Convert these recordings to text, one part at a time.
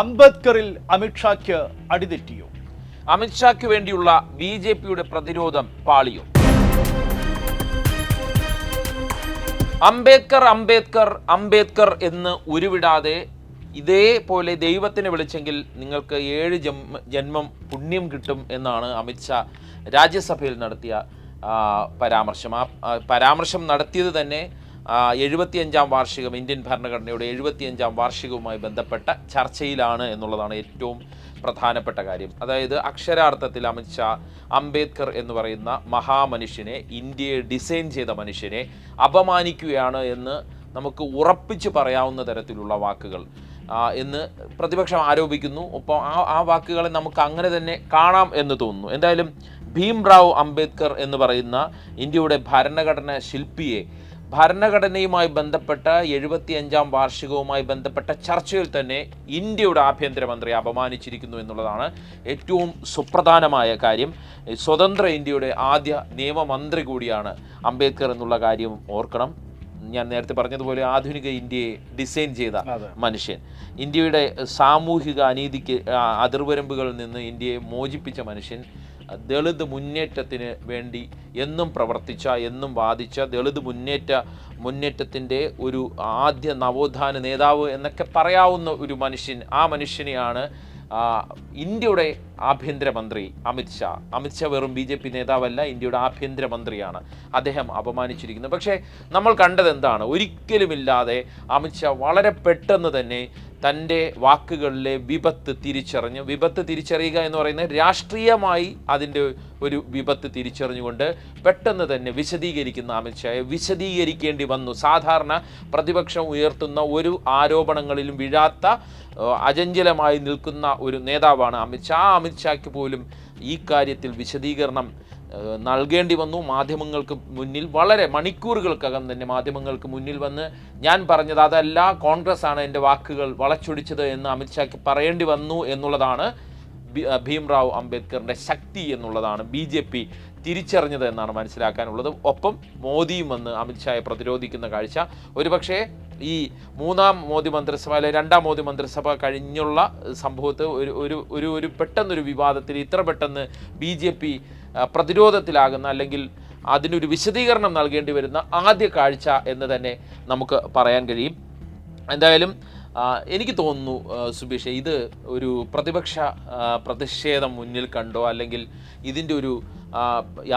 അംബേദ്കറിൽ അമിത്ഷായ്ക്ക് അടിതെറ്റിയോ? അമിത്ഷായ്ക്ക് വേണ്ടിയുള്ള BJPയുടെ പ്രതിരോധം പാളിയോ? അംബേദ്കർ അംബേദ്കർ അംബേദ്കർ എന്ന് ഉരുവിടാതെ ഇതേപോലെ ദൈവത്തിനെ വിളിച്ചെങ്കിൽ നിങ്ങൾക്ക് 7 ജന്മം പുണ്യം കിട്ടും എന്നാണ് അമിത്ഷാ രാജ്യസഭയിൽ നടത്തിയ പരാമർശം. ആ പരാമർശം നടത്തിയത് തന്നെ 75-ാം വാർഷികം, ഇന്ത്യൻ ഭരണഘടനയുടെ 75-ാം വാർഷികവുമായി ബന്ധപ്പെട്ട ചർച്ചയിലാണ് എന്നുള്ളതാണ് ഏറ്റവും പ്രധാനപ്പെട്ട കാര്യം. അതായത് അക്ഷരാർത്ഥത്തിൽ അമിത്ഷാ അംബേദ്കർ എന്ന് പറയുന്ന മഹാമനുഷ്യനെ, ഇന്ത്യയെ ഡിസൈൻ ചെയ്ത മനുഷ്യനെ അപമാനിക്കുകയാണ് എന്ന് നമുക്ക് ഉറപ്പിച്ച് പറയാവുന്ന തരത്തിലുള്ള വാക്കുകൾ എന്ന് പ്രതിപക്ഷം ആരോപിക്കുന്നു. ഒപ്പം ആ വാക്കുകളെ നമുക്ക് അങ്ങനെ തന്നെ കാണാം എന്ന് തോന്നുന്നു. എന്തായാലും ഭീംറാവു അംബേദ്കർ എന്ന് പറയുന്ന ഇന്ത്യയുടെ ഭരണഘടന ശില്പിയെ ഭരണഘടനയുമായി ബന്ധപ്പെട്ട 75-ാം വാർഷികവുമായി ബന്ധപ്പെട്ട ചർച്ചയിൽ തന്നെ ഇന്ത്യയുടെ ആഭ്യന്തരമന്ത്രി അപമാനിച്ചിരിക്കുന്നു എന്നുള്ളതാണ് ഏറ്റവും സുപ്രധാനമായ കാര്യം. സ്വതന്ത്ര ഇന്ത്യയുടെ ആദ്യ നിയമമന്ത്രി കൂടിയാണ് അംബേദ്കർ എന്നുള്ള കാര്യം ഓർക്കണം. ഞാൻ നേരത്തെ പറഞ്ഞതുപോലെ ആധുനിക ഇന്ത്യയെ ഡിസൈൻ ചെയ്ത മനുഷ്യൻ, ഇന്ത്യയുടെ സാമൂഹിക അനീതിക്ക് അതിർവരമ്പുകളിൽ നിന്ന് ഇന്ത്യയെ മോചിപ്പിച്ച മനുഷ്യൻ, ദളിത് മുന്നേറ്റത്തിന് വേണ്ടി എന്നും പ്രവർത്തിച്ച, എന്നും വാദിച്ച, ദളിത് മുന്നേറ്റത്തിൻ്റെ ഒരു ആദ്യ നവോത്ഥാന നേതാവ് എന്നൊക്കെ പറയാവുന്ന ഒരു മനുഷ്യൻ, ആ മനുഷ്യനെയാണ് ഇന്ത്യയുടെ ആഭ്യന്തരമന്ത്രി അമിത്ഷാ വെറും BJP നേതാവല്ല, ഇന്ത്യയുടെ ആഭ്യന്തരമന്ത്രിയാണ്. അദ്ദേഹം അപമാനിച്ചിരിക്കുന്നത്. പക്ഷേ നമ്മൾ കണ്ടത് എന്താണ്? ഒരിക്കലുമില്ലാതെ അമിത്ഷാ വളരെ പെട്ടെന്ന് തന്നെ തൻ്റെ വാക്കുകളിലെ വിപത്ത് തിരിച്ചറിയുക എന്ന് പറയുന്നത് രാഷ്ട്രീയമായി അതിൻ്റെ ഒരു വിപത്ത് തിരിച്ചറിഞ്ഞുകൊണ്ട് പെട്ടെന്ന് തന്നെ വിശദീകരിക്കുന്ന അമിത്ഷായെ വിശദീകരിക്കേണ്ടി വന്നു. സാധാരണ പ്രതിപക്ഷം ഉയർത്തുന്ന ഒരു ആരോപണങ്ങളിലും വീഴാത്ത അചഞ്ചലമായി നിൽക്കുന്ന ഒരു നേതാവാണ് അമിത്ഷാ. അമിത്ഷായ്ക്ക് പോലും ഈ കാര്യത്തിൽ വിശദീകരണം നൽകേണ്ടി വന്നു. മാധ്യമങ്ങൾക്ക് മുന്നിൽ വളരെ മണിക്കൂറുകൾക്കകം തന്നെ മാധ്യമങ്ങൾക്ക് മുന്നിൽ വന്ന് ഞാൻ പറഞ്ഞത് അതല്ല, കോൺഗ്രസ് ആണ് എൻ്റെ വാക്കുകൾ വളച്ചൊടിച്ചത് എന്ന് അമിത്ഷായ്ക്ക് പറയേണ്ടി വന്നു എന്നുള്ളതാണ് ഭീംറാവു അംബേദ്കറിൻ്റെ ശക്തി എന്നുള്ളതാണ് BJP തിരിച്ചറിഞ്ഞത് എന്നാണ് മനസ്സിലാക്കാനുള്ളത്. ഒപ്പം മോദിയും വന്ന് അമിത്ഷായെ പ്രതിരോധിക്കുന്ന കാഴ്ച ഒരുപക്ഷെ ഈ 3-ാം മോദി മന്ത്രിസഭ അല്ലെ 2-ാം മോദി മന്ത്രിസഭ കഴിഞ്ഞുള്ള സംഭവത്ത് ഒരു പെട്ടെന്നൊരു വിവാദത്തിൽ ഇത്ര പെട്ടെന്ന് BJP പ്രതിരോധത്തിലാകുന്ന, അല്ലെങ്കിൽ അതിനൊരു വിശദീകരണം നൽകേണ്ടി വരുന്ന ആദ്യ കാഴ്ച എന്ന് തന്നെ നമുക്ക് പറയാൻ കഴിയും. എന്തായാലും എനിക്ക് തോന്നുന്നു സുബീഷ്, ഇത് ഒരു പ്രതിപക്ഷ പ്രതിഷേധം മുന്നിൽ കണ്ടോ, അല്ലെങ്കിൽ ഇതിൻ്റെ ഒരു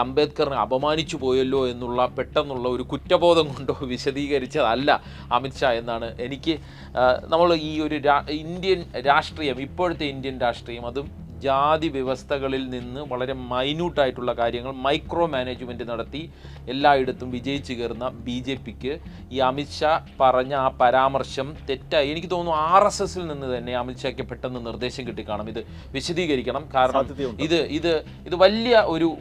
അംബേദ്കറിനെ അപമാനിച്ചു പോയല്ലോ എന്നുള്ള പെട്ടെന്നുള്ള ഒരു കുറ്റബോധം കൊണ്ടോ വിശദീകരിച്ചതല്ല അമിത്ഷാ എന്നാണ് എനിക്ക്. നമ്മൾ ഈ ഒരു ഇന്ത്യൻ രാഷ്ട്രീയം, ഇപ്പോഴത്തെ ഇന്ത്യൻ രാഷ്ട്രീയം, അതും ജാതി വ്യവസ്ഥകളിൽ നിന്ന് വളരെ മൈന്യൂട്ടായിട്ടുള്ള കാര്യങ്ങൾ മൈക്രോ മാനേജ്മെൻറ്റ് നടത്തി എല്ലായിടത്തും വിജയിച്ചു കയറുന്ന BJPക്ക് ഈ അമിത്ഷാ പറഞ്ഞ ആ പരാമർശം തെറ്റായി. എനിക്ക് തോന്നുന്നു RSSൽ നിന്ന് തന്നെ അമിത്ഷായ്ക്ക് പെട്ടെന്ന് നിർദ്ദേശം കിട്ടിക്കാണും, ഇത് വിശദീകരിക്കണം. കാരണം ഇത് വലിയ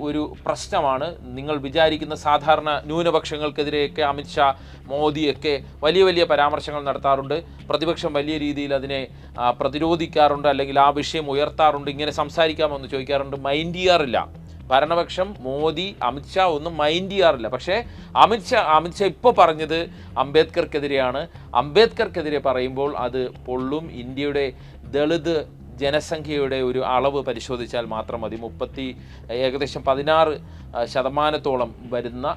ഒരു പ്രശ്നമാണ്. നിങ്ങൾ വിചാരിക്കുന്ന സാധാരണ ന്യൂനപക്ഷങ്ങൾക്കെതിരെയൊക്കെ അമിത്ഷാ, മോദിയൊക്കെ വലിയ പരാമർശങ്ങൾ നടത്താറുണ്ട്. പ്രതിപക്ഷം വലിയ രീതിയിൽ അതിനെ പ്രതിരോധിക്കാറുണ്ട്, അല്ലെങ്കിൽ ആ വിഷയം ഉയർത്താറുണ്ട്. ഇങ്ങനെ സംസാരിക്കാമെന്ന് ചോദിക്കാറുണ്ട്, മൈൻഡ് ചെയ്യാറില്ല. ഭരണപക്ഷം, മോദി, അമിത്ഷാ ഒന്നും മൈൻഡ് ചെയ്യാറില്ല. പക്ഷേ അമിത്ഷാ ഇപ്പോൾ പറഞ്ഞത് അംബേദ്കർക്കെതിരെയാണ്. അംബേദ്കർക്കെതിരെ പറയുമ്പോൾ അത് പൊള്ളും. ഇന്ത്യയുടെ ദളിത് ജനസംഖ്യയുടെ ഒരു അളവ് പരിശോധിച്ചാൽ മാത്രം മതി. ഏകദേശം 16% വരുന്ന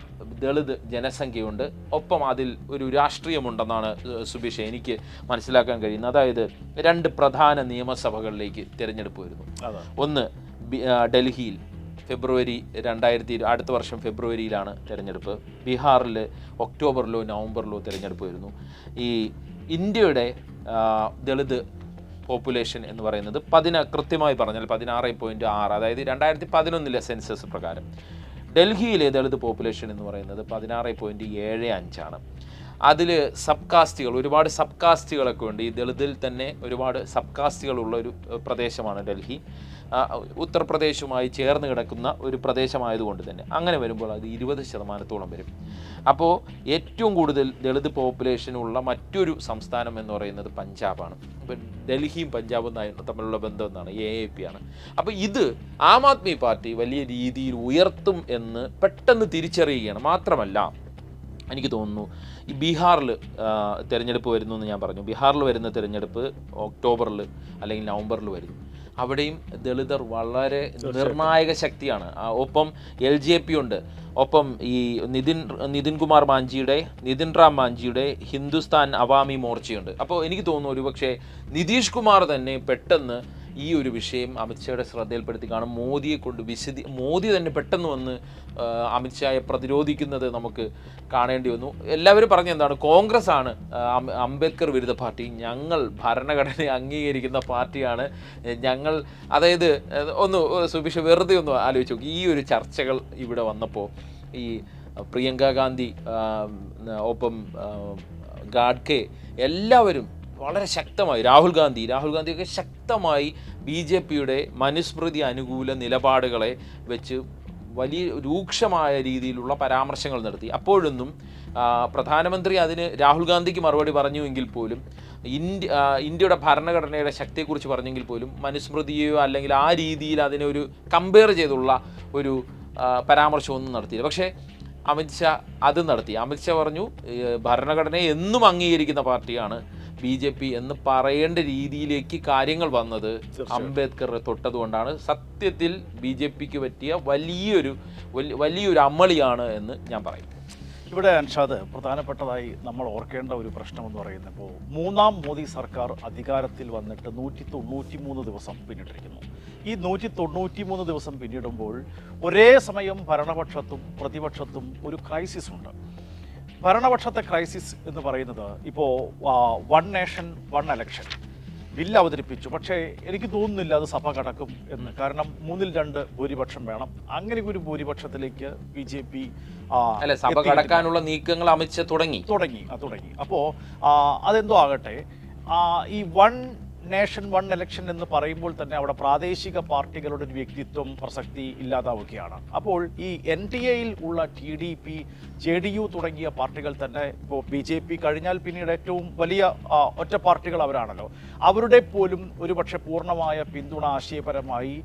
ദളിത് ജനസംഖ്യയുണ്ട്. ഒപ്പം അതിൽ ഒരു രാഷ്ട്രീയമുണ്ടെന്നാണ് സുബീഷ് എനിക്ക് മനസ്സിലാക്കാൻ കഴിയുന്നത്. അതായത് 2 പ്രധാന നിയമസഭകളിലേക്ക് തിരഞ്ഞെടുപ്പ് വരുന്നു. ഒന്ന് ഡൽഹിയിൽ ഫെബ്രുവരി 2020, അടുത്ത വർഷം ഫെബ്രുവരിയിലാണ് തിരഞ്ഞെടുപ്പ്. ബീഹാറിൽ ഒക്ടോബറിലോ നവംബറിലോ തിരഞ്ഞെടുപ്പ് വരുന്നു. ഈ ഇന്ത്യയുടെ ദളിത് പോപ്പുലേഷൻ എന്ന് പറയുന്നത് കൃത്യമായി പറഞ്ഞാൽ 16.6, അതായത് 2011 സെൻസസ് പ്രകാരം. ഡൽഹിയിലെ ദളിത് പോപ്പുലേഷൻ എന്ന് പറയുന്നത് 16.75 അതിൽ സബ് കാസ്റ്റുകൾ, ഒരുപാട് സബ് കാസ്റ്റുകളൊക്കെ ഉണ്ട്. ഈ ദളിതിൽ തന്നെ ഒരുപാട് സബ് കാസ്റ്റുകളുള്ള ഒരു പ്രദേശമാണ് ഡൽഹി. ഉത്തർപ്രദേശുമായി ചേർന്ന് കിടക്കുന്ന ഒരു പ്രദേശമായതുകൊണ്ട് തന്നെ അങ്ങനെ വരുമ്പോൾ അത് 20% വരും. അപ്പോൾ ഏറ്റവും കൂടുതൽ ദളിത് പോപ്പുലേഷനുള്ള മറ്റൊരു സംസ്ഥാനം എന്ന് പറയുന്നത് പഞ്ചാബാണ്. അപ്പോൾ ഡൽഹിയും പഞ്ചാബും തമ്മിലുള്ള ബന്ധം എന്നാണ് AAP ആണ്. അപ്പോൾ ഇത് ആം ആദ്മി പാർട്ടി വലിയ രീതിയിൽ ഉയർത്തും എന്ന് പെട്ടെന്ന് തിരിച്ചറിയുകയാണ്. മാത്രമല്ല എനിക്ക് തോന്നുന്നു ഈ ബീഹാറിൽ തിരഞ്ഞെടുപ്പ് വരുന്നു എന്ന് ഞാൻ പറഞ്ഞു. ബീഹാറിൽ വരുന്ന തിരഞ്ഞെടുപ്പ് ഒക്ടോബറിൽ അല്ലെങ്കിൽ നവംബറിൽ വരുന്നു. അവിടെയും ദളിതർ വളരെ നിർണായക ശക്തിയാണ്. ഒപ്പം LJP ഉണ്ട്, ഒപ്പം ഈ നിതിൻ റാം മാഞ്ചിയുടെ ഹിന്ദുസ്ഥാൻ അവാമി മോർച്ചയുണ്ട്. അപ്പോൾ എനിക്ക് തോന്നുന്നു ഒരുപക്ഷെ നിതീഷ് കുമാർ തന്നെ പെട്ടെന്ന് ഈ ഒരു വിഷയം അമിത്ഷായുടെ ശ്രദ്ധയിൽപ്പെടുത്തി കാണും. മോദിയെ കൊണ്ട് മോദി തന്നെ പെട്ടെന്ന് വന്ന് അമിത്ഷായെ പ്രതിരോധിക്കുന്നത് നമുക്ക് കാണേണ്ടി വന്നു. എല്ലാവരും പറഞ്ഞ എന്താണ്, കോൺഗ്രസ് ആണ് അംബേദ്കർ വിരുദ്ധ പാർട്ടി, ഞങ്ങൾ ഭരണഘടനയെ അംഗീകരിക്കുന്ന പാർട്ടിയാണ് ഞങ്ങൾ. അതായത് ഒന്ന് സുബിഷ വെറുതെ ഒന്ന് ആലോചിച്ച് നോക്കി, ഈ ഒരു ചർച്ചകൾ ഇവിടെ വന്നപ്പോൾ ഈ പ്രിയങ്ക ഗാന്ധി ഒപ്പം ഗാഡ്കെ എല്ലാവരും വളരെ ശക്തമായി, രാഹുൽ ഗാന്ധിയൊക്കെ ശക്തമായി BJPയുടെ മനുസ്മൃതി അനുകൂല നിലപാടുകളെ വെച്ച് വലിയ രൂക്ഷമായ രീതിയിലുള്ള പരാമർശങ്ങൾ നടത്തി. അപ്പോഴൊന്നും പ്രധാനമന്ത്രി അതിന് രാഹുൽ ഗാന്ധിക്ക് മറുപടി പറഞ്ഞുവെങ്കിൽ പോലും, ഇന്ത്യയുടെ ഭരണഘടനയുടെ ശക്തിയെക്കുറിച്ച് പറഞ്ഞെങ്കിൽ പോലും മനുസ്മൃതിയോ അല്ലെങ്കിൽ ആ രീതിയിൽ അതിനെ ഒരു കമ്പയർ ചെയ്തുള്ള ഒരു പരാമർശമൊന്നും നടത്തിയില്ല. പക്ഷേ അമിത്ഷാ അത് നടത്തി. അമിത്ഷാ പറഞ്ഞു ഭരണഘടനയെ എന്നും അംഗീകരിക്കുന്ന പാർട്ടിയാണ് BJP എന്ന് പറയേണ്ട രീതിയിലേക്ക് കാര്യങ്ങൾ വന്നത് അംബേദ്കറെ തൊട്ടതുകൊണ്ടാണ്. സത്യത്തിൽ BJPക്ക് പറ്റിയ വലിയൊരു അമളിയാണ് എന്ന് ഞാൻ പറയും. ഇവിടെ അൻഷാദ്, പ്രധാനപ്പെട്ടതായി നമ്മൾ ഓർക്കേണ്ട ഒരു പ്രശ്നമെന്ന് പറയുന്നപ്പോൾ, മൂന്നാം മോദി സർക്കാർ അധികാരത്തിൽ വന്നിട്ട് 193 ദിവസം പിന്നിട്ടിരിക്കുന്നു. ഈ 193 ദിവസം പിന്നിടുമ്പോൾ ഒരേ സമയം ഭരണപക്ഷത്തും പ്രതിപക്ഷത്തും ഒരു ക്രൈസിസ് ഉണ്ട്. ഭരണപക്ഷത്തെ ക്രൈസിസ് എന്ന് പറയുന്നത് ഇപ്പോൾ 1 നേഷൻ 1 ഇലക്ഷൻ ബില്ല് അവതരിപ്പിച്ചു. പക്ഷേ എനിക്ക് തോന്നുന്നില്ല അത് സഭ കടക്കും എന്ന്. കാരണം 3/2 ഭൂരിപക്ഷം വേണം. അങ്ങനെ ഒരു ഭൂരിപക്ഷത്തിലേക്ക് BJP സഭ കടക്കാനുള്ള നീക്കങ്ങൾ അമിത്ഷാ തുടങ്ങി. അപ്പോൾ അതെന്തോ ആകട്ടെ, ഈ 1 നേഷൻ 1 ഇലക്ഷൻ എന്ന് പറയുമ്പോൾ തന്നെ അവിടെ പ്രാദേശിക പാർട്ടികളുടെ ഒരു വ്യക്തിത്വം പ്രസക്തി ഇല്ലാതാവുകയാണ്. അപ്പോൾ ഈ NDAയിൽ ഉള്ള TDP, JDU തുടങ്ങിയ പാർട്ടികൾ തന്നെ, ഇപ്പോൾ BJP കഴിഞ്ഞാൽ പിന്നീട് ഏറ്റവും വലിയ ഒറ്റ പാർട്ടികൾ അവരാണല്ലോ, അവരുടെ പോലും ഒരുപക്ഷെ പൂർണ്ണമായ പിന്തുണ ആശയപരമായി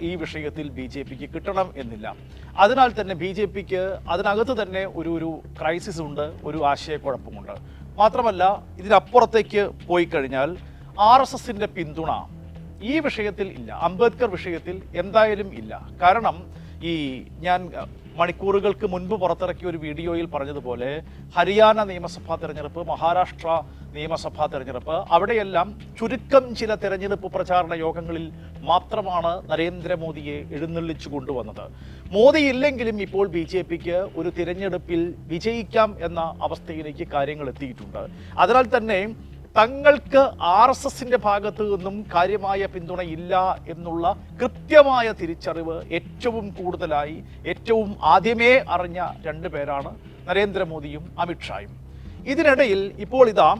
ഈ വിഷയത്തിൽ BJPക്ക് കിട്ടണം എന്നില്ല. അതിനാൽ തന്നെ BJPക്ക് അതിനകത്ത് തന്നെ ഒരു ക്രൈസിസ് ഉണ്ട്, ഒരു ആശയക്കുഴപ്പമുണ്ട്. മാത്രമല്ല ഇതിനപ്പുറത്തേക്ക് പോയി കഴിഞ്ഞാൽ RSSന്റെ പിന്തുണ ഈ വിഷയത്തിൽ ഇല്ല, അംബേദ്കർ വിഷയത്തിൽ എന്തായാലും ഇല്ല. കാരണം ഞാൻ മണിക്കൂറുകൾക്ക് മുൻപ് പുറത്തിറക്കിയ ഒരു വീഡിയോയിൽ പറഞ്ഞതുപോലെ ഹരിയാന നിയമസഭാ തെരഞ്ഞെടുപ്പ്, മഹാരാഷ്ട്ര നിയമസഭാ തെരഞ്ഞെടുപ്പ്, അവിടെയെല്ലാം ചുരുക്കം ചില തെരഞ്ഞെടുപ്പ് പ്രചാരണ യോഗങ്ങളിൽ മാത്രമാണ് നരേന്ദ്രമോദിയെ എഴുന്നള്ളിച്ചു കൊണ്ടുവന്നത്. മോദി ഇല്ലെങ്കിലും ഇപ്പോൾ BJPക്ക് ഒരു തിരഞ്ഞെടുപ്പിൽ വിജയിക്കാം എന്ന അവസ്ഥയിലേക്ക് കാര്യങ്ങൾ എത്തിയിട്ടുണ്ട്. അതിനാൽ തന്നെ തങ്ങൾക്ക് RSSന്റെ ഭാഗത്തു നിന്നും കാര്യമായ പിന്തുണ ഇല്ല എന്നുള്ള കൃത്യമായ തിരിച്ചറിവ് ഏറ്റവും കൂടുതലായി, ഏറ്റവും ആദ്യമേ അറിഞ്ഞ 2 പേരാണ് നരേന്ദ്രമോദിയും അമിത്ഷായും. ഇതിനിടയിൽ ഇപ്പോൾ ഇതാ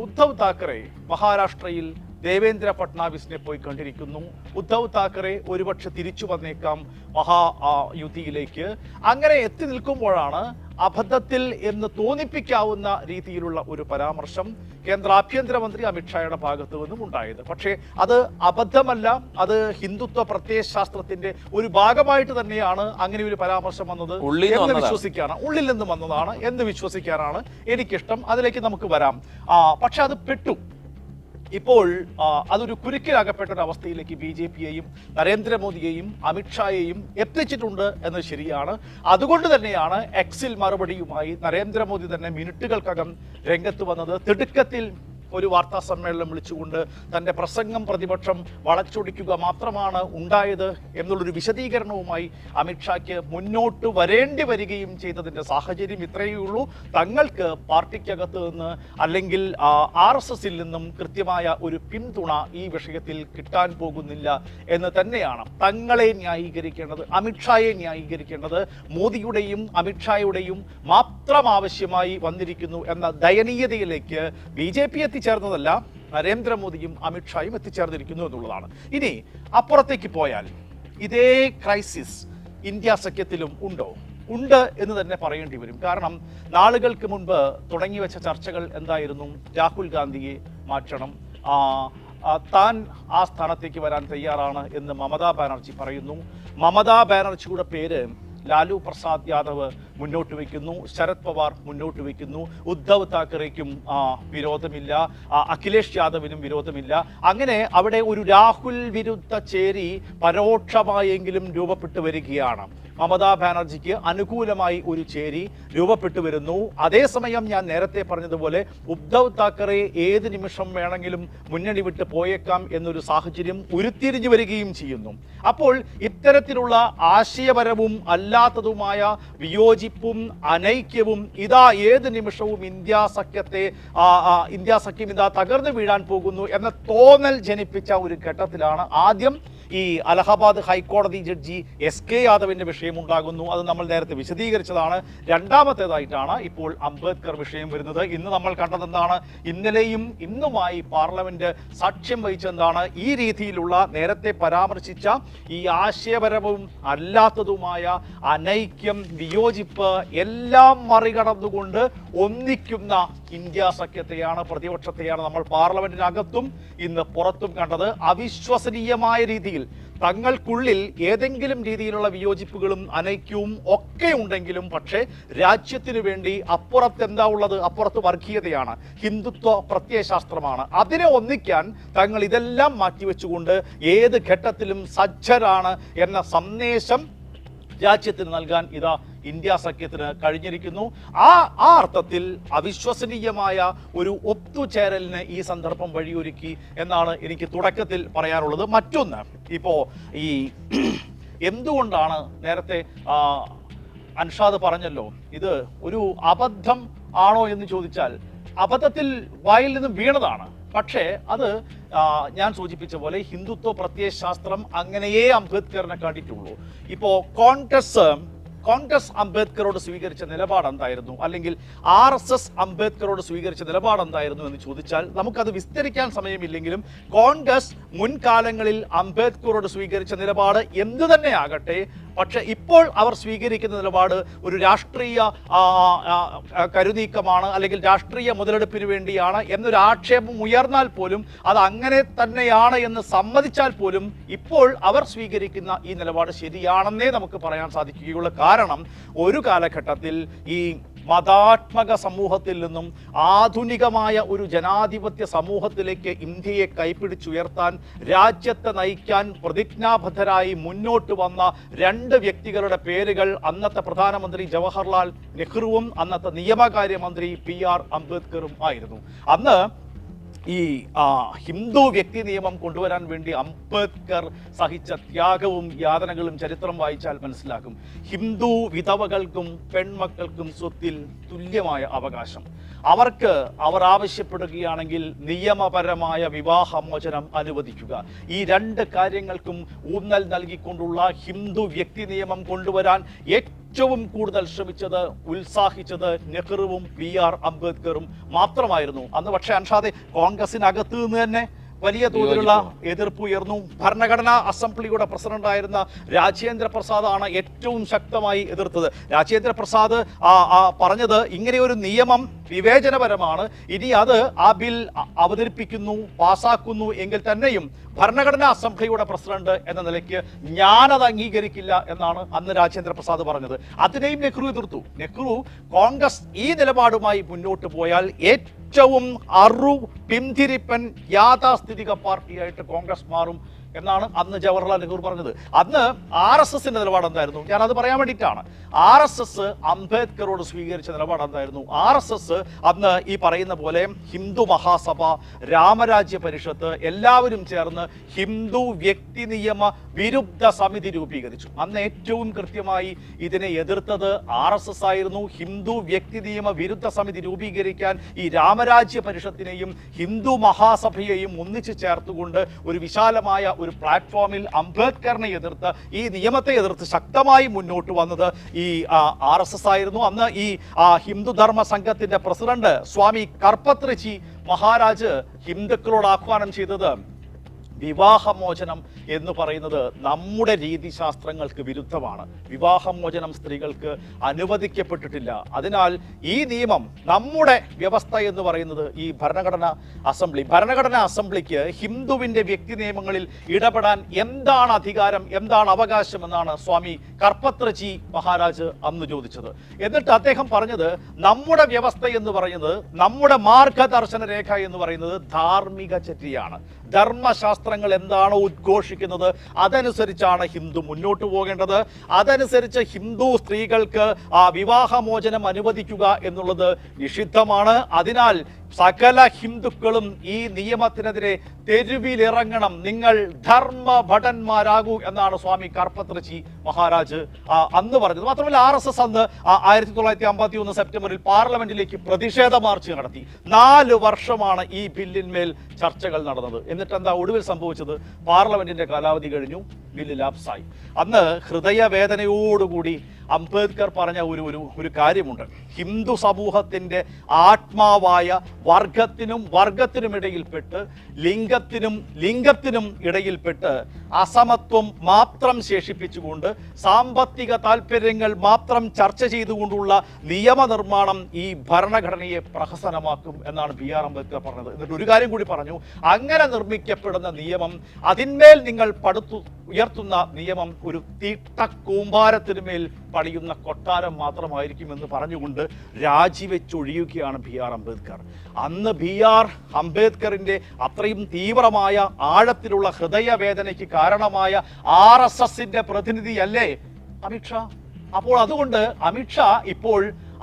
ഉദ്ധവ് താക്കറെ മഹാരാഷ്ട്രയിൽ ദേവേന്ദ്ര ഫട്നാവിസിനെ പോയി കണ്ടിരിക്കുന്നു. ഉദ്ധവ് താക്കറെ ഒരുപക്ഷെ തിരിച്ചു വന്നേക്കാം മഹായുതിയിലേക്ക്. അങ്ങനെ എത്തി നിൽക്കുമ്പോഴാണ് അബദ്ധത്തിൽ എന്ന് തോന്നിപ്പിക്കാവുന്ന രീതിയിലുള്ള ഒരു പരാമർശം കേന്ദ്ര ആഭ്യന്തരമന്ത്രി അമിത്ഷായുടെ ഭാഗത്തു നിന്നും ഉണ്ടായത്. പക്ഷേ അത് അബദ്ധമല്ല, അത് ഹിന്ദുത്വ പ്രത്യയശാസ്ത്രത്തിന്റെ ഒരു ഭാഗമായിട്ട് തന്നെയാണ് അങ്ങനെ ഒരു പരാമർശം വന്നത് എന്ന് വിശ്വസിക്കാനാണ്, ഉള്ളിൽ നിന്ന് വന്നതാണ് എന്ന് വിശ്വസിക്കാനാണ് എനിക്കിഷ്ടം. അതിലേക്ക് നമുക്ക് വരാം. പക്ഷെ അത് പെട്ടു. ഇപ്പോൾ അതൊരു കുരുക്കിലാകപ്പെട്ട ഒരു അവസ്ഥയിലേക്ക് BJPയെയും നരേന്ദ്രമോദിയെയും അമിത്ഷായെയും എത്തിച്ചിട്ടുണ്ട് എന്ന് ശരിയാണ്. അതുകൊണ്ട് തന്നെയാണ് എക്സിൽ മറുപടിയുമായി നരേന്ദ്രമോദി തന്നെ മിനിറ്റുകൾക്കകം രംഗത്ത് വന്നത്. തിടുക്കത്തിൽ ഒരു വാർത്താ സമ്മേളനം വിളിച്ചുകൊണ്ട് തൻ്റെ പ്രസംഗം പ്രതിപക്ഷം വളച്ചൊടിക്കുക മാത്രമാണ് ഉണ്ടായത് എന്നുള്ളൊരു വിശദീകരണവുമായി അമിത്ഷായ്ക്ക് മുന്നോട്ട് വരേണ്ടി വരികയും ചെയ്തതിൻ്റെ സാഹചര്യം ഇത്രയേ ഉള്ളൂ. തങ്ങൾക്ക് പാർട്ടിക്കകത്ത് നിന്ന് അല്ലെങ്കിൽ RSSൽ നിന്നും കൃത്യമായ ഒരു പിന്തുണ ഈ വിഷയത്തിൽ കിട്ടാൻ പോകുന്നില്ല എന്ന് തന്നെയാണ് തങ്ങളെ ന്യായീകരിക്കേണ്ടത്, അമിത്ഷായെ ന്യായീകരിക്കേണ്ടത്. മോദിയുടെയും അമിത്ഷായുടെയും മാത്രം ആവശ്യമായി വന്നിരിക്കുന്നു എന്ന ദയനീയതയിലേക്ക് BJP എത്തിച്ചേർന്നതല്ല, നരേന്ദ്രമോദിയും അമിത്ഷായും എത്തിച്ചേർന്നിരിക്കുന്നു എന്നുള്ളതാണ്. ഇനി അപ്പുറത്തേക്ക് പോയാൽ ഇതേ ക്രൈസിസ് ഇന്ത്യ സഖ്യത്തിലും ഉണ്ട് എന്ന് തന്നെ പറയേണ്ടി വരും. കാരണം നാളുകൾക്ക് മുൻപ് തുടങ്ങി വെച്ച ചർച്ചകൾ എന്തായിരുന്നു? രാഹുൽ ഗാന്ധിയെ മാറ്റണം, താൻ ആ സ്ഥാനത്തേക്ക് വരാൻ തയ്യാറാണ് എന്ന് മമതാ ബാനർജി പറയുന്നു. മമതാ ബാനർജിയുടെ പേര് ലാലു പ്രസാദ് യാദവ് മുന്നോട്ട് വയ്ക്കുന്നു, ശരത് പവാർ മുന്നോട്ട് വയ്ക്കുന്നു, ഉദ്ധവ് താക്കറേക്കും വിരോധമില്ല, അഖിലേഷ് യാദവിനും വിരോധമില്ല. അങ്ങനെ അവിടെ ഒരു രാഹുൽ വിരുദ്ധ ചേരി പരോക്ഷമായെങ്കിലും രൂപപ്പെട്ടു വരികയാണ്. മമതാ ബാനർജിക്ക് അനുകൂലമായി ഒരു ചേരി രൂപപ്പെട്ടു വരുന്നു. അതേസമയം ഞാൻ നേരത്തെ പറഞ്ഞതുപോലെ ഉദ്ധവ് താക്കറെ ഏത് നിമിഷം വേണമെങ്കിലും മുന്നണി വിട്ട് പോയേക്കാം എന്നൊരു സാഹചര്യം ഉരുത്തിരിഞ്ഞു വരികയും ചെയ്യുന്നു. അപ്പോൾ ഇത്തരത്തിലുള്ള ആശയപരവും അല്ലാത്തതുമായ വിയോജിപ്പും അനൈക്യവും ഇതാ ഏത് നിമിഷവും ഇന്ത്യ സഖ്യം ഇതാ തകർന്നു വീഴാൻ പോകുന്നു എന്ന തോന്നൽ ജനിപ്പിച്ച ഒരു ഘട്ടത്തിലാണ് ആദ്യം ഈ അലഹബാദ് ഹൈക്കോടതി ജഡ്ജി എസ് കെ യാദവിന്റെ വിഷയം ഉണ്ടാകുന്നു. അത് നമ്മൾ നേരത്തെ വിശദീകരിച്ചതാണ്. രണ്ടാമത്തേതായിട്ടാണ് ഇപ്പോൾ അംബേദ്കർ വിഷയം വരുന്നത്. ഇന്ന് നമ്മൾ കണ്ടതെന്താണ്? ഇന്നലെയും ഇന്നുമായി പാർലമെന്റ് സാക്ഷ്യം വഹിച്ചെന്താണ്? ഈ രീതിയിലുള്ള നേരത്തെ പരാമർശിച്ച ഈ ആശയപരവും അല്ലാത്തതുമായ അനൈക്യം, വിയോജിപ്പ് എല്ലാം മറികടന്നുകൊണ്ട് ഒന്നിക്കുന്ന ഇന്ത്യ സഖ്യത്തെയാണ്, പ്രതിപക്ഷത്തെയാണ് നമ്മൾ പാർലമെന്റിനകത്തും ഇന്ന് പുറത്തും കണ്ടത്. അവിശ്വസനീയമായ രീതിയിൽ തങ്ങൾക്കുള്ളിൽ ഏതെങ്കിലും രീതിയിലുള്ള വിയോജിപ്പുകളും അനൈക്യവും ഒക്കെ ഉണ്ടെങ്കിലും പക്ഷേ രാജ്യത്തിനു വേണ്ടി അപ്പുറത്ത് എന്താ ഉള്ളത്? അപ്പുറത്ത് വർഗീയതയാണ്, ഹിന്ദുത്വ പ്രത്യയശാസ്ത്രമാണ്. അതിനെ ഒന്നിക്കാൻ തങ്ങൾ ഇതെല്ലാം മാറ്റിവെച്ചുകൊണ്ട് ഏത് ഘട്ടത്തിലും സജ്ജരാണ് എന്ന സന്ദേശം രാജ്യത്തിന് നൽകാൻ ഇതാ ഇന്ത്യ സഖ്യത്തിന് കഴിഞ്ഞിരിക്കുന്നു. ആ അർത്ഥത്തിൽ അവിശ്വസനീയമായ ഒരു ഒത്തുചേരലിന് ഈ സന്ദർഭം വഴിയൊരുക്കി എന്നാണ് എനിക്ക് തുടക്കത്തിൽ പറയാനുള്ളത്. മറ്റൊന്ന്, ഇപ്പോൾ ഈ എന്തുകൊണ്ടാണ് നേരത്തെ അൻഷാദ് പറഞ്ഞല്ലോ ഇത് ഒരു അബദ്ധം ആണോ എന്ന് ചോദിച്ചാൽ അബദ്ധത്തിൽ വായിൽ നിന്ന് വീണതാണ്. പക്ഷേ അത് ഞാൻ സൂചിപ്പിച്ച പോലെ ഹിന്ദുത്വ പ്രത്യയശാസ്ത്രം അങ്ങനെയേ അംബേദ്കറിനെ കണ്ടിട്ടുള്ളൂ. ഇപ്പോൾ കോൺഗ്രസ് അംബേദ്കറോട് സ്വീകരിച്ച നിലപാട് എന്തായിരുന്നു, അല്ലെങ്കിൽ RSS അംബേദ്കറോട് സ്വീകരിച്ച നിലപാട് എന്തായിരുന്നു എന്ന് ചോദിച്ചാൽ നമുക്കത് വിസ്തരിക്കാൻ സമയമില്ലെങ്കിലും കോൺഗ്രസ് മുൻകാലങ്ങളിൽ അംബേദ്കറോട് സ്വീകരിച്ച നിലപാട് എന്തു തന്നെ ആകട്ടെ, പക്ഷെ ഇപ്പോൾ അവർ സ്വീകരിക്കുന്ന നിലപാട് ഒരു രാഷ്ട്രീയ കരുനീക്കമാണ്, അല്ലെങ്കിൽ രാഷ്ട്രീയ മുതലെടുപ്പിന് വേണ്ടിയാണ് എന്നൊരു ആക്ഷേപം ഉയർന്നാൽ പോലും അത് അങ്ങനെ തന്നെയാണ് എന്ന് സമ്മതിച്ചാൽ പോലും ഇപ്പോൾ അവർ സ്വീകരിക്കുന്ന ഈ നിലപാട് ശരിയാണെന്നേ നമുക്ക് പറയാൻ സാധിക്കുകയുള്ളൂ. കാരണം ഒരു കാലഘട്ടത്തിൽ ഈ മതാത്മക സമൂഹത്തിൽ നിന്നും ആധുനികമായ ഒരു ജനാധിപത്യ സമൂഹത്തിലേക്ക് ഇന്ത്യയെ കൈപ്പിടിച്ചുയർത്താൻ, രാജ്യത്തെ നയിക്കാൻ പ്രതിജ്ഞാബദ്ധരായി മുന്നോട്ട് വന്ന രണ്ട് വ്യക്തികളുടെ പേരുകൾ അന്നത്തെ പ്രധാനമന്ത്രി ജവഹർലാൽ നെഹ്റുവും അന്നത്തെ നിയമകാര്യമന്ത്രി PR അംബേദ്കറും ആയിരുന്നു. അന്ന് ഈ ഹിന്ദു വ്യക്തി നിയമം കൊണ്ടുവരാൻ വേണ്ടി അംബേദ്കർ സഹിച്ച ത്യാഗവും യാതനകളും ചരിത്രം വായിച്ചാൽ മനസ്സിലാക്കും. ഹിന്ദു വിധവകൾക്കും പെൺമക്കൾക്കും സ്വത്തിൽ തുല്യമായ അവകാശം, അവർ ആവശ്യപ്പെടുകയാണെങ്കിൽ നിയമപരമായ വിവാഹമോചനം അനുവദിക്കുക, ഈ രണ്ട് കാര്യങ്ങൾക്കും ഊന്നൽ നൽകിക്കൊണ്ടുള്ള ഹിന്ദു വ്യക്തി നിയമം കൊണ്ടുവരാൻ ഏറ്റവും കൂടുതൽ ശ്രമിച്ചത്, ഉത്സാഹിച്ചത് നെഹ്റുവും PR അംബേദ്കറും മാത്രമായിരുന്നു അന്ന്. പക്ഷേ അൻഷാദെ, കോൺഗ്രസിനകത്ത് നിന്ന് തന്നെ വലിയ തോതിലുള്ള എതിർപ്പ് ഉയർന്നു. ഭരണഘടനാ അസംബ്ലിയുടെ പ്രസിഡന്റായിരുന്ന രാജേന്ദ്ര പ്രസാദാണ് ഏറ്റവും ശക്തമായി എതിർത്തത്. രാജേന്ദ്ര പ്രസാദ് പറഞ്ഞത് ഇങ്ങനെയൊരു നിയമം വിവേചനപരമാണ്, ഇനി അത് ആ ബിൽ അവതരിപ്പിക്കുന്നു, പാസാക്കുന്നു എങ്കിൽ തന്നെയും ഭരണഘടനാ അസംബ്ലിയുടെ പ്രസിഡന്റ് എന്ന നിലയ്ക്ക് ഞാനത് അംഗീകരിക്കില്ല എന്നാണ് അന്ന് രാജേന്ദ്ര പ്രസാദ് പറഞ്ഞത്. അതിനെയും നെഹ്റു എതിർത്തു. നെഹ്റു കോൺഗ്രസ് ഈ നിലപാടുമായി മുന്നോട്ട് പോയാൽ ഏറ്റവും പിന്തിരിപ്പൻ യാഥാസ്ഥിതിക പാർട്ടിയായിട്ട് കോൺഗ്രസ് മാറും എന്നാണ് അന്ന് ജവഹർലാൽ നെഹ്റു പറഞ്ഞത്. അന്ന് RSSന്റെ നിലപാട് എന്തായിരുന്നു? ഞാനത് പറയാൻ വേണ്ടിയിട്ടാണ്. RSS അംബേദ്കറോട് സ്വീകരിച്ച നിലപാട് എന്തായിരുന്നു? RSS അന്ന് ഈ പറയുന്ന പോലെ ഹിന്ദു മഹാസഭ, രാമരാജ്യ പരിഷത്ത് എല്ലാവരും ചേർന്ന് ഹിന്ദു വ്യക്തി നിയമ വിരുദ്ധ സമിതി രൂപീകരിച്ചു. അന്ന് ഏറ്റവും കൃത്യമായി ഇതിനെ എതിർത്തത് RSS ആയിരുന്നു. ഹിന്ദു വ്യക്തി നിയമ വിരുദ്ധ സമിതി രൂപീകരിക്കാൻ ഈ രാമരാജ്യ പരിഷത്തിനെയും ഹിന്ദു മഹാസഭയെയും ഒന്നിച്ചു ചേർത്തുകൊണ്ട് ഒരു വിശാലമായ ഒരു പ്ലാറ്റ്ഫോമിൽ അംബേദ്കറിനെ എതിർത്ത്, ഈ നിയമത്തെ എതിർത്ത് ശക്തമായി മുന്നോട്ട് വന്നത് ഈ RSS ആയിരുന്നു. അന്ന് ഈ ഹിന്ദു ധർമ്മ സംഘത്തിന്റെ പ്രസിഡന്റ് സ്വാമി കർപ്പത്രിജി മഹാരാജ് ഹിന്ദുക്കളോട് ആഹ്വാനം ചെയ്തത് വിവാഹമോചനം എന്ന് പറയുന്നത് നമ്മുടെ രീതിശാസ്ത്രങ്ങൾക്ക് വിരുദ്ധമാണ്. വിവാഹമോചനം സ്ത്രീകൾക്ക് അനുവദിക്കപ്പെട്ടിട്ടില്ല. അതിനാൽ ഈ നിയമം, നമ്മുടെ വ്യവസ്ഥ എന്ന് പറയുന്നത് ഈ ഭരണഘടനാ അസംബ്ലിക്ക് ഹിന്ദുവിന്റെ വ്യക്തി നിയമങ്ങളിൽ ഇടപെടാൻ എന്താണ് അധികാരം, എന്താണ് അവകാശം എന്നാണ് സ്വാമി കർപ്പത്രജി മഹാരാജ് അന്ന് ചോദിച്ചത്. എന്നിട്ട് അദ്ദേഹം പറഞ്ഞത്, നമ്മുടെ വ്യവസ്ഥ എന്ന് പറയുന്നത്, നമ്മുടെ മാർഗദർശന രേഖ എന്ന് പറയുന്നത് ധാർമ്മിക ചര്യയാണ്. ധർമ്മശാസ്ത്രങ്ങൾ എന്താണോ ഉദ്ഘോഷിക്കുന്നത് അതനുസരിച്ചാണ് ഹിന്ദു മുന്നോട്ട് പോകേണ്ടത്. അതനുസരിച്ച് ഹിന്ദു സ്ത്രീകൾക്ക് വിവാഹമോചനം അനുവദിക്കുക എന്നുള്ളത് നിഷിദ്ധമാണ്. അതിനാൽ സകല ഹിന്ദുക്കളും ഈ നിയമത്തിനെതിരെ തെരുവിലിറങ്ങണം, നിങ്ങൾ ധർമ്മഭടന്മാരാകൂ എന്നാണ് സ്വാമി കർപ്പത്രജി മഹാരാജ് അന്ന് പറഞ്ഞത്. മാത്രമല്ല RSS അന്ന് 1951 സെപ്റ്റംബറിൽ പാർലമെന്റിലേക്ക് പ്രതിഷേധ മാർച്ച് നടത്തി. 4 വർഷമാണ് ഈ ബില്ലിന്മേൽ ചർച്ചകൾ നടന്നത്. എന്നിട്ട് എന്താ ഒടുവിൽ സംഭവിച്ചത്? പാർലമെന്റിന്റെ കാലാവധി കഴിഞ്ഞു, ബില്ല് ലാപ്സായി. അന്ന് ഹൃദയവേദനയോടുകൂടി അംബേദ്കർ പറഞ്ഞ ഒരു കാര്യമുണ്ട്. ഹിന്ദു സമൂഹത്തിന്റെ ആത്മാവായ വർഗത്തിനുമിടയിൽപ്പെട്ട് ലിംഗത്തിനും ഇടയിൽപ്പെട്ട് അസമത്വം മാത്രം ശേഷിപ്പിച്ചുകൊണ്ട് സാമ്പത്തിക താല്പര്യങ്ങൾ മാത്രം ചർച്ച ചെയ്തുകൊണ്ടുള്ള നിയമനിർമ്മാണം ഈ ഭരണഘടനയെ പ്രഹസനമാക്കും എന്നാണ് BR അംബേദ്കർ പറഞ്ഞത്. എന്നിട്ട് ഒരു കാര്യം കൂടി പറഞ്ഞു, അങ്ങനെ നിർമ്മിക്കപ്പെടുന്ന നിയമം, അതിന്മേൽ നിങ്ങൾ ഉയർത്തുന്ന നിയമം ഒരു തീട്ടക്കൂമ്പാരത്തിനുമേൽ പണിയുന്ന കൊട്ടാരം മാത്രമായിരിക്കുമെന്ന് പറഞ്ഞുകൊണ്ട് രാജിവെച്ചൊഴിയുകയാണ് BR അംബേദ്കർ. അന്ന് BR അംബേദ്കറിന്റെ അത്രയും തീവ്രമായ ആഴത്തിലുള്ള ഹൃദയവേദനയ്ക്ക് കാരണമായ RSSന്റെ പ്രതിനിധിയല്ലേ അമിത്ഷാ? അപ്പോൾ അതുകൊണ്ട് അമിത്ഷാ ഇപ്പോൾ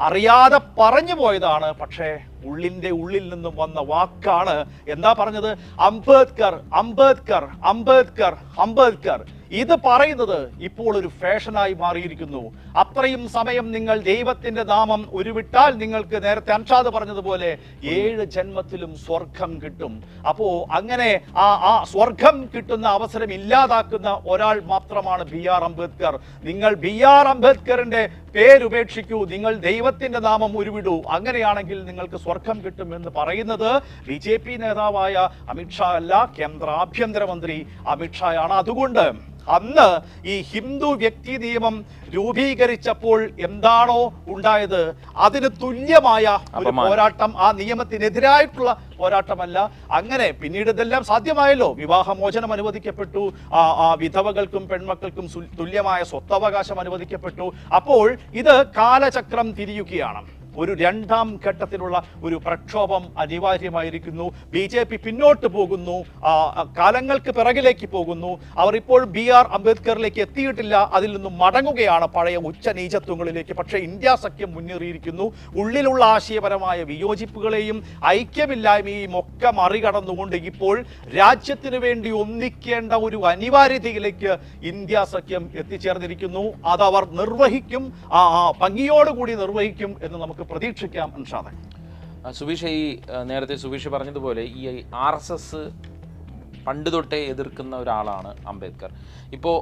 അറിയാതെ പറഞ്ഞു പോയതാണ്, പക്ഷേ ഉള്ളിൽ നിന്നും വന്ന വാക്കാണ്. എന്താ പറഞ്ഞത്? അംബേദ്കർ അംബേദ്കർ അംബേദ്കർ അംബേദ്കർ. ഇത് പറയുന്നത് ഇപ്പോൾ ഒരു ഫാഷനായി മാറിയിരിക്കുന്നു. അത്രയും സമയം നിങ്ങൾ ദൈവത്തിന്റെ നാമം ഉരുവിട്ടാൽ നിങ്ങൾക്ക് നേരത്തെ അൻഷാദ് പറഞ്ഞതുപോലെ 7 ജന്മത്തിലും സ്വർഗം കിട്ടും. അപ്പോ അങ്ങനെ ആ സ്വർഗം കിട്ടുന്ന അവസരം ഇല്ലാതാക്കുന്ന ഒരാൾ മാത്രമാണ് BR അംബേദ്കർ. നിങ്ങൾ BR അംബേദ്കറിന്റെ പേരുപേക്ഷിക്കൂ, നിങ്ങൾ ദൈവത്തിന്റെ നാമം ഉരുവിടൂ, അങ്ങനെയാണെങ്കിൽ നിങ്ങൾക്ക് സ്വർഗം കിട്ടും എന്ന് പറയുന്നത് BJP നേതാവായ അമിത്ഷാ അല്ല, കേന്ദ്ര ആഭ്യന്തരമന്ത്രി അമിത്ഷായാണ്. അതുകൊണ്ട് അന്ന് ഈ ഹിന്ദു വ്യക്തി നിയമം രൂപീകരിച്ചപ്പോൾ എന്താണോ ഉണ്ടായത് അതിന് തുല്യമായ ഒരു പോരാട്ടം, ആ നിയമത്തിനെതിരായിട്ടുള്ള പോരാട്ടമല്ല. അങ്ങനെ പിന്നീട് ഇതെല്ലാം സാധ്യമായല്ലോ. വിവാഹമോചനം അനുവദിക്കപ്പെട്ടു, വിധവകൾക്കും പെൺമക്കൾക്കും തുല്യമായ സ്വത്തവകാശം അനുവദിക്കപ്പെട്ടു. അപ്പോൾ ഇത് കാലചക്രം തിരിയുകയാണ്. ഒരു രണ്ടാം ഘട്ടത്തിലുള്ള ഒരു പ്രക്ഷോഭം അനിവാര്യമായിരിക്കുന്നു. BJP പിന്നോട്ട് പോകുന്നു, കാലങ്ങൾക്ക് പിറകിലേക്ക് പോകുന്നു. അവർ ഇപ്പോൾ BR അംബേദ്കറിലേക്ക് എത്തിയിട്ടില്ല, അതിൽ നിന്നും മടങ്ങുകയാണ് പഴയ ഉച്ചനീചത്വങ്ങളിലേക്ക്. പക്ഷേ ഇന്ത്യ സഖ്യം മുന്നേറിയിരിക്കുന്നു. ഉള്ളിലുള്ള ആശയപരമായ വിയോജിപ്പുകളെയും ഐക്യമില്ലായ്മയും ഒക്കെ മറികടന്നുകൊണ്ട് ഇപ്പോൾ രാജ്യത്തിന് വേണ്ടി ഒന്നിക്കേണ്ട ഒരു അനിവാര്യതയിലേക്ക് ഇന്ത്യ സഖ്യം എത്തിച്ചേർന്നിരിക്കുന്നു. അതവർ നിർവഹിക്കും, ഭംഗിയോടുകൂടി നിർവഹിക്കും എന്ന് നമുക്ക് പ്രതീക്ഷിക്കാം. അൻഷാദ്, സുബീഷ്, ഈ നേരത്തെ സുബീഷ് പറഞ്ഞതുപോലെ ഈ RSS പണ്ട് തൊട്ടേ എതിർക്കുന്ന ഒരാളാണ് അംബേദ്കർ. ഇപ്പോൾ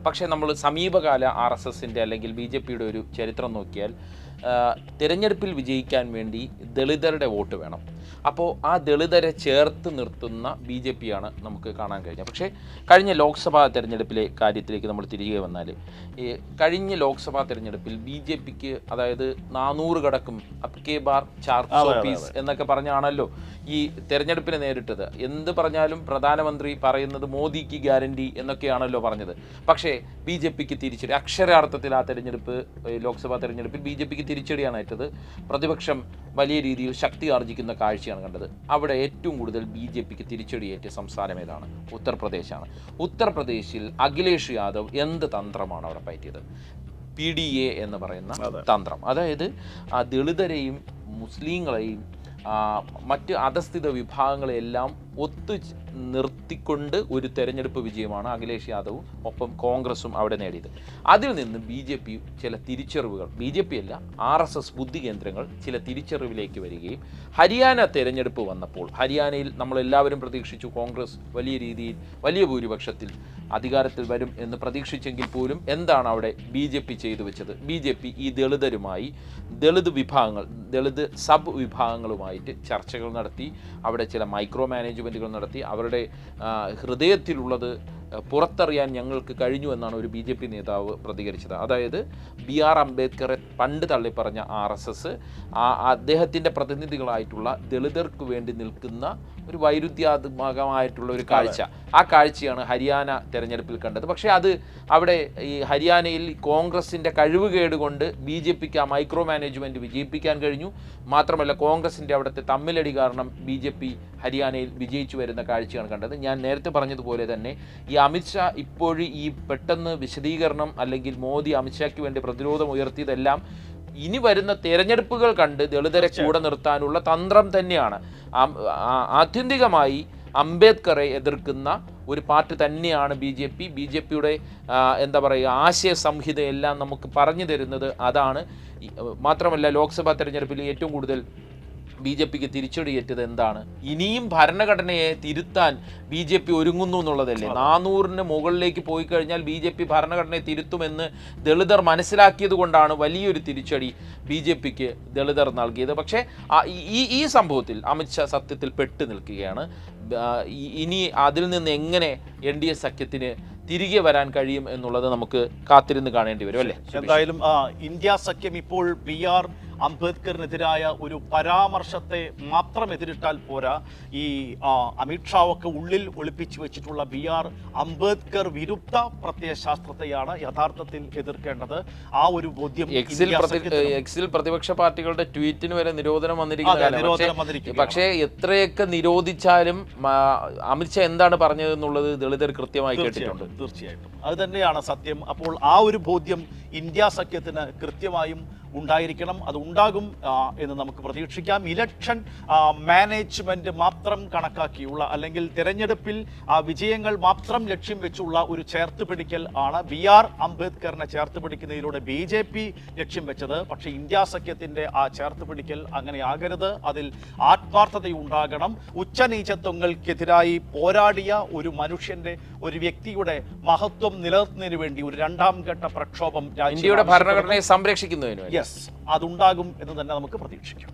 പക്ഷേ നമ്മൾ സമീപകാല RSSന്റെ അല്ലെങ്കിൽ BJPയുടെ ഒരു ചരിത്രം നോക്കിയാൽ തിരഞ്ഞെടുപ്പിൽ വിജയിക്കാൻ വേണ്ടി ദളിതരുടെ വോട്ട് വേണം. അപ്പോൾ ആ ദളിതരെ ചേർത്ത് നിർത്തുന്ന BJPയാണ് നമുക്ക് കാണാൻ കഴിഞ്ഞത്. പക്ഷേ കഴിഞ്ഞ ലോക്സഭാ തെരഞ്ഞെടുപ്പിലെ കാര്യത്തിലേക്ക് നമ്മൾ തിരികെ വന്നാൽ, ഈ കഴിഞ്ഞ ലോക്സഭാ തെരഞ്ഞെടുപ്പിൽ BJPക്ക് അതായത് 400 കടക്കും അബ്കേ ബാർ 400 പീസ് എന്നൊക്കെ പറഞ്ഞാണല്ലോ ഈ തെരഞ്ഞെടുപ്പിനെ നേരിട്ടത്. എന്ത് പറഞ്ഞാലും പ്രധാനമന്ത്രി പറയുന്നത് മോദിക്ക് ഗ്യാരണ്ടി എന്നൊക്കെയാണല്ലോ പറഞ്ഞത്. പക്ഷേ BJPക്ക് തിരിച്ചടി, അക്ഷരാർത്ഥത്തിൽ ആ തെരഞ്ഞെടുപ്പ്, ലോക്സഭാ തെരഞ്ഞെടുപ്പിൽ BJPക്ക് തിരിച്ചടിയാണ് ഏറ്റത്. പ്രതിപക്ഷം വലിയ രീതിയിൽ ശക്തി ആർജിക്കുന്ന കാഴ്ചയാണ് കണ്ടത്. അവിടെ ഏറ്റവും കൂടുതൽ BJPക്ക് തിരിച്ചടിയേറ്റ സംസ്ഥാനം ഏതാണ്? ഉത്തർപ്രദേശാണ്. ഉത്തർപ്രദേശിൽ അഖിലേഷ് യാദവ് എന്ത് തന്ത്രമാണ് അവിടെ പയറ്റിയത്? PDA എന്ന് പറയുന്ന തന്ത്രം. അതായത് ദളിതരെയും മുസ്ലിങ്ങളെയും മറ്റ് അധസ്ഥിത വിഭാഗങ്ങളെല്ലാം ഒത്തു നിർത്തിക്കൊണ്ട് ഒരു തെരഞ്ഞെടുപ്പ് വിജയമാണ് അഖിലേഷ് യാദവും ഒപ്പം കോൺഗ്രസും അവിടെ നേടിയത്. അതിൽ നിന്ന് BJP ചില തിരിച്ചറിവുകൾ, BJP അല്ല RSS ബുദ്ധി കേന്ദ്രങ്ങൾ ചില തിരിച്ചറിവിലേക്ക് വരികയും ഹരിയാന തെരഞ്ഞെടുപ്പ് വന്നപ്പോൾ ഹരിയാനയിൽ നമ്മളെല്ലാവരും പ്രതീക്ഷിച്ചു കോൺഗ്രസ് വലിയ രീതിയിൽ വലിയ ഭൂരിപക്ഷത്തിൽ അധികാരത്തിൽ വരും എന്ന് പ്രതീക്ഷിച്ചെങ്കിൽ പോലും എന്താണ് അവിടെ BJP ചെയ്തു വെച്ചത്? BJP ഈ ദളിതരുമായി, ദളിത് സബ് വിഭാഗങ്ങളുമായിട്ട് ചർച്ചകൾ നടത്തി, അവിടെ ചില മൈക്രോ മാനേജ്മെൻറ്റുകൾ നടത്തി, അവരുടെ ഹൃദയത്തിലുള്ളത് പുറത്തറിയാൻ ഞങ്ങൾക്ക് കഴിഞ്ഞു എന്നാണ് ഒരു BJP നേതാവ് പ്രതികരിച്ചത്. അതായത് BR അംബേദ്കറെ പണ്ട് തള്ളിപ്പറഞ്ഞ RSS അദ്ദേഹത്തിൻ്റെ പ്രതിനിധികളായിട്ടുള്ള ദളിതർക്ക് വേണ്ടി നിൽക്കുന്ന ഒരു വൈരുദ്ധ്യാത്മകമായിട്ടുള്ള ഒരു കാഴ്ച, ആ കാഴ്ചയാണ് ഹരിയാന തെരഞ്ഞെടുപ്പിൽ കണ്ടത്. പക്ഷേ അത് അവിടെ ഈ ഹരിയാനയിൽ കോൺഗ്രസിൻ്റെ കഴിവുകേട് കൊണ്ട് BJPക്ക് ആ മൈക്രോ മാനേജ്മെൻറ്റ് വിജയിപ്പിക്കാൻ കഴിഞ്ഞു. മാത്രമല്ല കോൺഗ്രസിൻ്റെ അവിടുത്തെ തമ്മിലടി കാരണം BJP ഹരിയാനയിൽ വിജയിച്ചു വരുന്ന കാഴ്ചയാണ് കണ്ടത്. ഞാൻ നേരത്തെ പറഞ്ഞതുപോലെ തന്നെ ഈ അമിത്ഷാ ഇപ്പോഴും ഈ പെട്ടെന്ന് വിശദീകരണം അല്ലെങ്കിൽ മോദി അമിത്ഷായ്ക്ക് വേണ്ടി പ്രതിരോധം ഉയർത്തിയതെല്ലാം ഇനി വരുന്ന തെരഞ്ഞെടുപ്പുകൾ കണ്ട് ദളിതരെ കൂടെ നിർത്താനുള്ള തന്ത്രം തന്നെയാണ്. ആത്യന്തികമായി അംബേദ്കറെ എതിർക്കുന്ന ഒരു പാർട്ടി തന്നെയാണ് BJPയുടെ എന്താ പറയുക ആശയ സംഹിതയെല്ലാം നമുക്ക് പറഞ്ഞു തരുന്നത് അതാണ്. മാത്രമല്ല ലോക്സഭാ തെരഞ്ഞെടുപ്പിൽ ഏറ്റവും കൂടുതൽ BJPക്ക് തിരിച്ചടിയേറ്റത് എന്താണ്? ഇനിയും ഭരണഘടനയെ തിരുത്താൻ BJP ഒരുങ്ങുന്നു എന്നുള്ളതല്ലേ. 400-ന് മുകളിലേക്ക് പോയി കഴിഞ്ഞാൽ BJP ഭരണഘടനയെ തിരുത്തുമെന്ന് ദളിതർ മനസ്സിലാക്കിയത് കൊണ്ടാണ് വലിയൊരു തിരിച്ചടി BJPക്ക് ദളിതർ നൽകിയത്. പക്ഷേ ഈ സംഭവത്തിൽ അമിത്ഷാ സത്യത്തിൽ പെട്ടു നിൽക്കുകയാണ്. ഇനി അതിൽ നിന്ന് എങ്ങനെ NDA സഖ്യത്തിന് തിരികെ വരാൻ കഴിയും എന്നുള്ളത് നമുക്ക് കാത്തിരുന്ന് കാണേണ്ടി വരും അല്ലേ. എന്തായാലും ഇന്ത്യ സഖ്യം ഇപ്പോൾ BR അംബേദ്കറിനെതിരായ ഒരു പരാമർശത്തെ മാത്രം എതിരിട്ടാൽ പോരാ, ഈ അമിത്ഷാവൊക്കെ ഉള്ളിൽ ഒളിപ്പിച്ചു വെച്ചിട്ടുള്ള BR അംബേദ്കർ വിരുദ്ധ പ്രത്യയശാസ്ത്രത്തെയാണ് യഥാർത്ഥത്തിൽ എതിർക്കേണ്ടത്. ആ ഒരു ബോധ്യം എക്സിൽ പ്രതിപക്ഷ പാർട്ടികളുടെ ട്വീറ്റിന് വരെ നിരോധനം വന്നിരിക്കുന്നു. പക്ഷേ എത്രയൊക്കെ നിരോധിച്ചാലും അമിത്ഷാ എന്താണ് പറഞ്ഞതെന്നുള്ളത് ദളിതർ കൃത്യമായി കേട്ടിട്ടുണ്ട്. തീർച്ചയായിട്ടും അത് തന്നെയാണ് സത്യം. അപ്പോൾ ആ ഒരു ബോധ്യം ഇന്ത്യ സഖ്യത്തിന് കൃത്യമായും ഉണ്ടായിരിക്കണം. അത് ഉണ്ടാകും എന്ന് നമുക്ക് പ്രതീക്ഷിക്കാം. ഇലക്ഷൻ മാനേജ്മെന്റ് മാത്രം കണക്കാക്കിയുള്ള അല്ലെങ്കിൽ തിരഞ്ഞെടുപ്പിൽ വിജയങ്ങൾ മാത്രം ലക്ഷ്യം വെച്ചുള്ള ഒരു ചേർത്തുപിടിക്കൽ ആണ് BR അംബേദ്കറിനെ ചേർത്ത് പിടിക്കുന്നതിലൂടെ BJP ലക്ഷ്യം വെച്ചത്. പക്ഷേ ഇന്ത്യ സഖ്യത്തിന്റെ ആ ചേർത്തുപിടിക്കൽ അങ്ങനെ ആകരുത്. അതിൽ ആത്മാർത്ഥതയുണ്ടാകണം. ഉച്ചനീചത്വങ്ങൾക്കെതിരായി പോരാടിയ ഒരു മനുഷ്യന്റെ, ഒരു വ്യക്തിയുടെ മഹത്വം നിലനിർത്തുന്നതിന് വേണ്ടി ഒരു രണ്ടാം ഘട്ട പ്രക്ഷോഭം ഇന്ത്യയുടെ ഭരണഘടനയെ സംരക്ഷിക്കുന്നതിന് അതുണ്ടാകും എന്ന് തന്നെ നമുക്ക് പ്രതീക്ഷിക്കാം.